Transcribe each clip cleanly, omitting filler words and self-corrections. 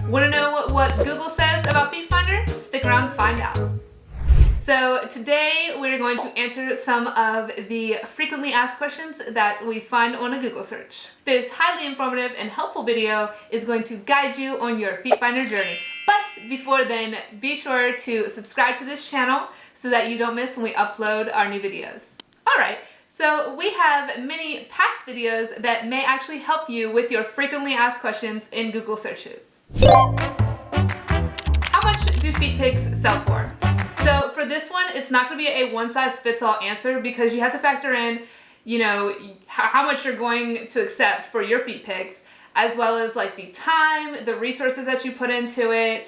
Want to know what Google says about FeetFinder? Stick around to find out. So today we're going to answer some of the frequently asked questions that we find on a Google search. This highly informative and helpful video is going to guide you on your FeetFinder journey. But before then, be sure to subscribe to this channel so that you don't miss when we upload our new videos. Alright, so we have many past videos that may actually help you with your frequently asked questions in Google searches. How much do feet pics sell for? So for this one, it's not going to be a one-size-fits-all answer because you have to factor in, how much you're going to accept for your feet pics, as well as like the time, the resources that you put into it.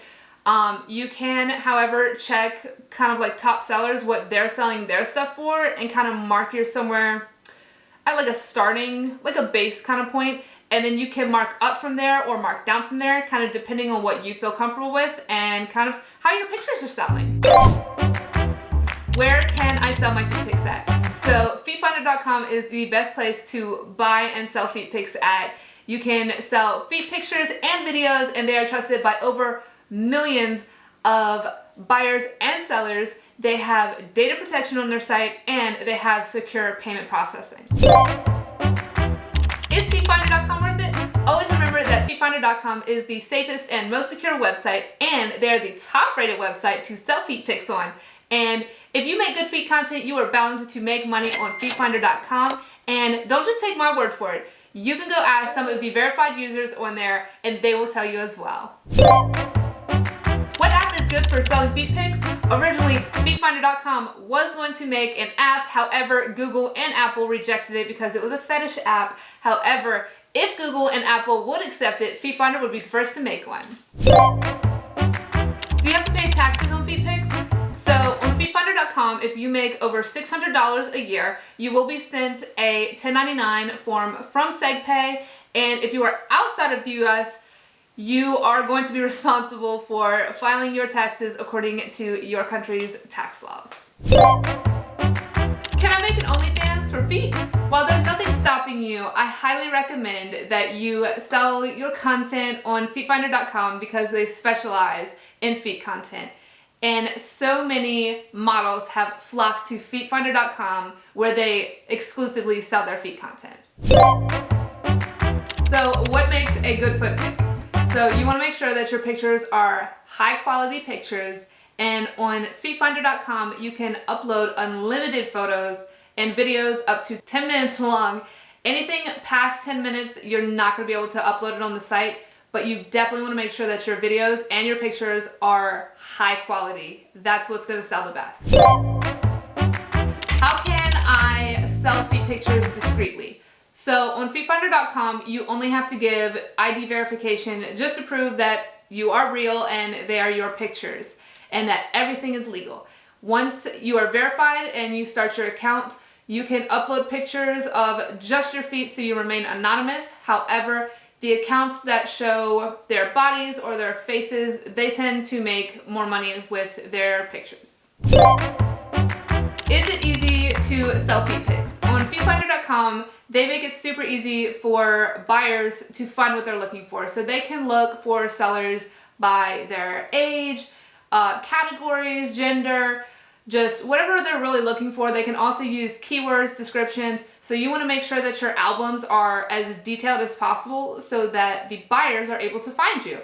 You can, however, check kind of like top sellers, what they're selling their stuff for, and kind of mark yours somewhere at like a starting, like a base kind of point, and then you can mark up from there or mark down from there, kind of depending on what you feel comfortable with and kind of how your pictures are selling. Where can I sell my feet pics at? So FeetFinder.com is the best place to buy and sell feet pics at. You can sell feet pictures and videos, and they are trusted by over millions of buyers and sellers. They have data protection on their site, and they have secure payment processing. Is FeetFinder.com worth it? Always remember that FeetFinder.com is the safest and most secure website, and they're the top-rated website to sell feet pics on. And if you make good feet content, you are bound to make money on FeetFinder.com. And don't just take my word for it. You can go ask some of the verified users on there, and they will tell you as well. What app is good for selling feet pics? Originally, FeetFinder.com was going to make an app. However, Google and Apple rejected it because it was a fetish app. However, if Google and Apple would accept it, FeetFinder would be the first to make one. Do you have to pay taxes on feet pics? So on FeetFinder.com, if you make over $600 a year, you will be sent a 1099 form from SegPay. And if you are outside of the US, you are going to be responsible for filing your taxes according to your country's tax laws. Can I make an OnlyFans for feet? While there's nothing stopping you, I highly recommend that you sell your content on FeetFinder.com because they specialize in feet content. And so many models have flocked to FeetFinder.com where they exclusively sell their feet content. So what makes a good foot pic? So you want to make sure that your pictures are high quality pictures, and on FeetFinder.com you can upload unlimited photos and videos up to 10 minutes long. Anything past 10 minutes, you're not going to be able to upload it on the site, but you definitely want to make sure that your videos and your pictures are high quality. That's what's going to sell the best. How can I sell feet pictures discreetly? So on FeetFinder.com, you only have to give ID verification just to prove that you are real and they are your pictures and that everything is legal. Once you are verified and you start your account, you can upload pictures of just your feet so you remain anonymous. However, the accounts that show their bodies or their faces, they tend to make more money with their pictures. Is it easy to sell feet pics? On FeetFinder.com, they make it super easy for buyers to find what they're looking for. So they can look for sellers by their age, categories, gender, just whatever they're really looking for. They can also use keywords, descriptions. So you want to make sure that your albums are as detailed as possible so that the buyers are able to find you.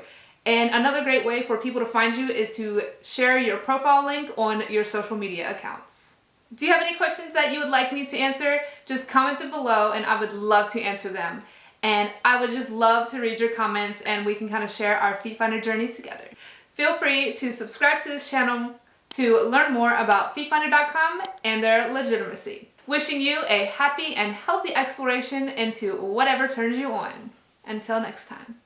And another great way for people to find you is to share your profile link on your social media accounts. Do you have any questions that you would like me to answer? Just comment them below and I would love to answer them. And I would just love to read your comments and we can kind of share our FeetFinder journey together. Feel free to subscribe to this channel to learn more about FeetFinder.com and their legitimacy. Wishing you a happy and healthy exploration into whatever turns you on. Until next time.